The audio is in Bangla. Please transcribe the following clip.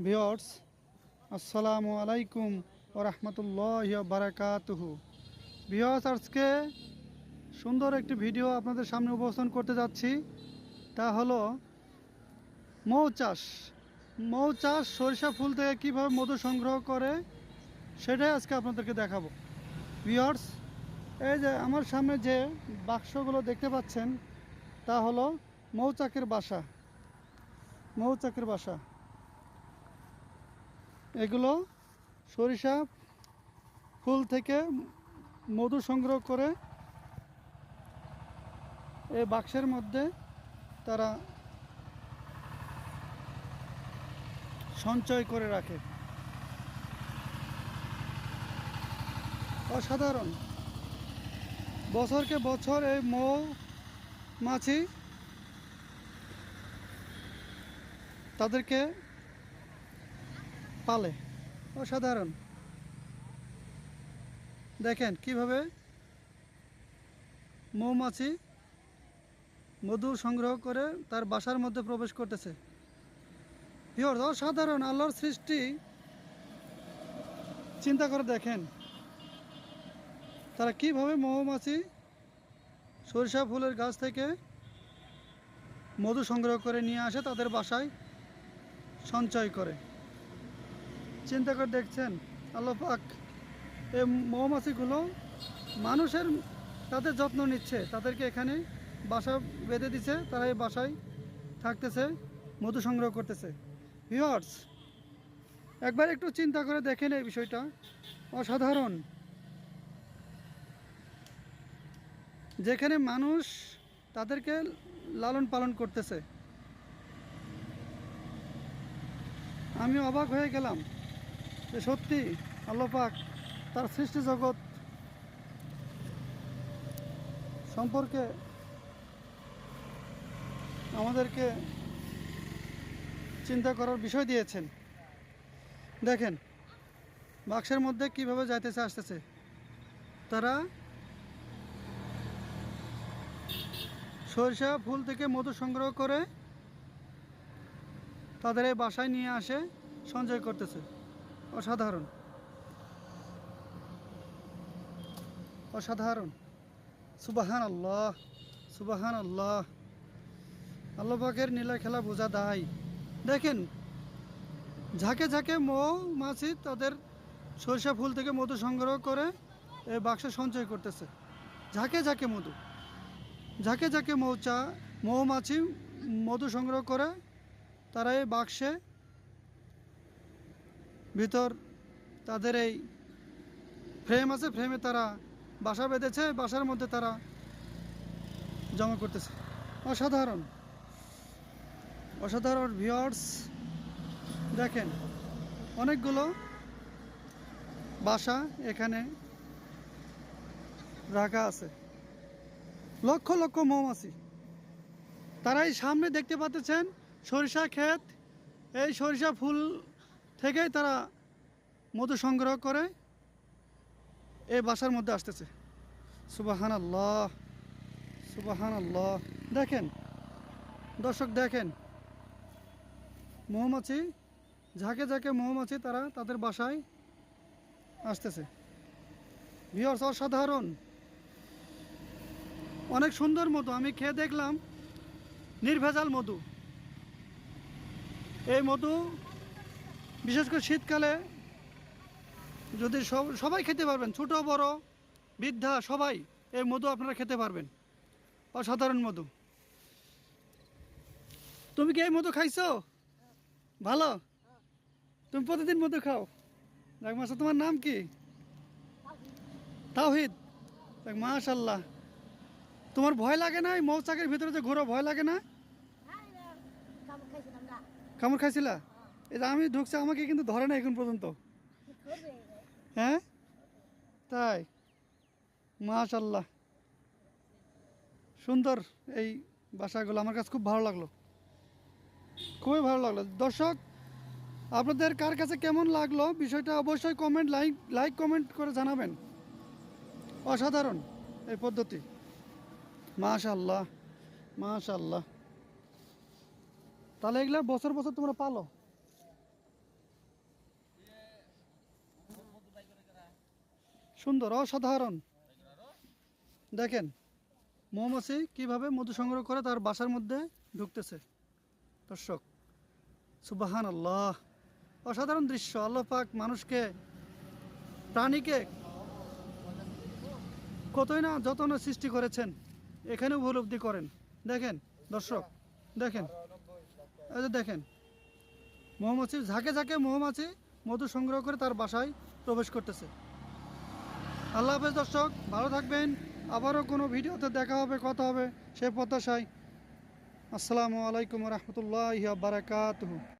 ভিউয়ার্স, আসসালামু আলাইকুম ওয়া রাহমাতুল্লাহি ওয়া বারাকাতুহু। ভিউয়ার্স, আজকে সুন্দর একটি ভিডিও আপনাদের সামনে উপস্থাপন করতে যাচ্ছি। তা হলো মৌ চাষ সরিষা ফুল থেকে কীভাবে মধু সংগ্রহ করে সেটাই আজকে আপনাদেরকে দেখাবো। ভিউয়ার্স, এই যে আমার সামনে যে বাক্সগুলো দেখতে পাচ্ছেন তা হলো মৌচাকের বাসা। এগুলো সরিষা ফুল থেকে মধু সংগ্রহ করে এই বাক্সের মধ্যে তারা সঞ্চয় করে রাখে। অসাধারণ, বছরকে বছর এই মৌমাছি তাদেরকে পালে। অসাধারণ, দেখেন কিভাবে মৌমাছি মধু সংগ্রহ করে তার বাসার মধ্যে প্রবেশ করতেছে। ভিউয়ার্স, অসাধারণ আল্লাহর সৃষ্টি। চিন্তা করে দেখেন তারা কিভাবে মৌমাছি সরিষা ফুলের গাছ থেকে মধু সংগ্রহ করে নিয়ে আসে তাদের বাসায় সঞ্চয় করে। চিন্তা করে দেখছেন আল্লাহ পাক এই মৌমাছিগুলো মানুষের তাদের যত্ন নিচ্ছে, তাদেরকে এখানে বাসা বেঁধে দিছে, তারা এই বাসায় থাকতেছে, মধু সংগ্রহ করতেছে। ভিউয়ার্স, একবার একটু চিন্তা করে দেখেন এই বিষয়টা। অসাধারণ, যেখানে মানুষ তাদেরকে লালন পালন করতেছে। আমি অবাক হয়ে গেলাম যে সত্যি আল্লাহ পাক তার সৃষ্টি জগৎ সম্পর্কে আমাদেরকে চিন্তা করার বিষয় দিয়েছেন। দেখেন বাক্সের মধ্যে কিভাবে যাইতেছে আসতেছে। তারা সরিষা ফুল থেকে মধু সংগ্রহ করে তাদের এই বাসায় নিয়ে আসে, সঞ্চয় করতেছে। অসাধারণ, অসাধারণ। সুবাহান আল্লাহ, সুবাহান আল্লাহ। আল্লাহ পাকের নীলা খেলা বোঝা দায়। দেখেন ঝাঁকে ঝাঁকে মৌমাছি তাদের সরিষা ফুল থেকে মধু সংগ্রহ করে এই বাক্সে সঞ্চয় করতেছে। ঝাঁকে ঝাঁকে ঝাঁকে ঝাঁকে মৌমাছি মধু সংগ্রহ করে তারা এই বাক্সে ভিতর তাদের এই ফ্রেম আছে, ফ্রেমে তারা বাসা বেঁধেছে, বাসার মধ্যে তারা জমা করতেছে। অসাধারণ, অসাধারণ। ভিউয়ার্স, দেখেন অনেকগুলো বাসা এখানে রাখা আছে, লক্ষ লক্ষ মৌমাছি। তারাই সামনে দেখতে পাচ্ছেন সরিষা ক্ষেত, এই সরিষা ফুল থেকেই তারা মধু সংগ্রহ করে এই বাসার মধ্যে আসতেছে। সুবাহান আল্লাহ, সুবাহান আল্লাহ। দেখেন দর্শক, দেখেন মৌমাছি, ঝাঁকে ঝাঁকে মৌমাছি তারা তাদের বাসায় আসতেছে। ভিউয়ার্স, অসাধারণ, অনেক সুন্দর মধু। আমি খেয়ে দেখলাম, নির্ভেজাল মধু। এই মধু বিশেষ করে শীতকালে যদি সবাই খেতে পারবেন, ছোট বড় বৃদ্ধা সবাই এই মধু আপনারা খেতে পারবেন। অসাধারণ মধু। তুমি কি এই মধু খাইছো? ভালো, তুমি প্রতিদিন মধু খাও। দেখ মাসা, তোমার নাম কি? তাওহিদ। দেখ মাশাল্লাহ, তোমার ভয় লাগে না এই মৌচাকের ভিতরে যে ঘোরো? ভয় লাগে না? কামড় খাইছিলা? এই যে আমি ঢুকছি, আমাকে কিন্তু ধরে না এখন পর্যন্ত। হ্যাঁ, তাই? মাশাল্লাহ, সুন্দর এই বাসাগুলো। আমার কাছে খুব ভালো লাগলো, খুবই ভালো লাগলো। দর্শক, আপনাদের কার কাছে কেমন লাগলো বিষয়টা অবশ্যই লাইক কমেন্ট করে জানাবেন। অসাধারণ এই পদ্ধতি। মাশাল্লাহ, মাশাল্লাহ। তাহলে এগুলা বছর বছর তোমরা পালো? সুন্দর, অসাধারণ। দেখেন মৌমাছি কিভাবে মধু সংগ্রহ করে তার বাসার মধ্যে ঢুকতেছে। দর্শক, সুবহানাল্লাহ, অসাধারণ দৃশ্য। আল্লাহ পাক মানুষকে, প্রাণীকে কতই না যত্ন সৃষ্টি করেছেন, এখানে উপলব্ধি করেন। দেখেন দর্শক, দেখেন, এই যে দেখেন মৌমাছি, ঝাঁকে ঝাঁকে মৌমাছি মধু সংগ্রহ করে তার বাসায় প্রবেশ করতেছে। আল্লাহ হাফেজ দর্শক, ভালো থাকবেন। আবারও কোনো ভিডিওতে দেখা হবে, কথা হবে, সে প্রত্যাশায়। আসসালামু আলাইকুম রহমতুল্লাহ বারাকাতুহু।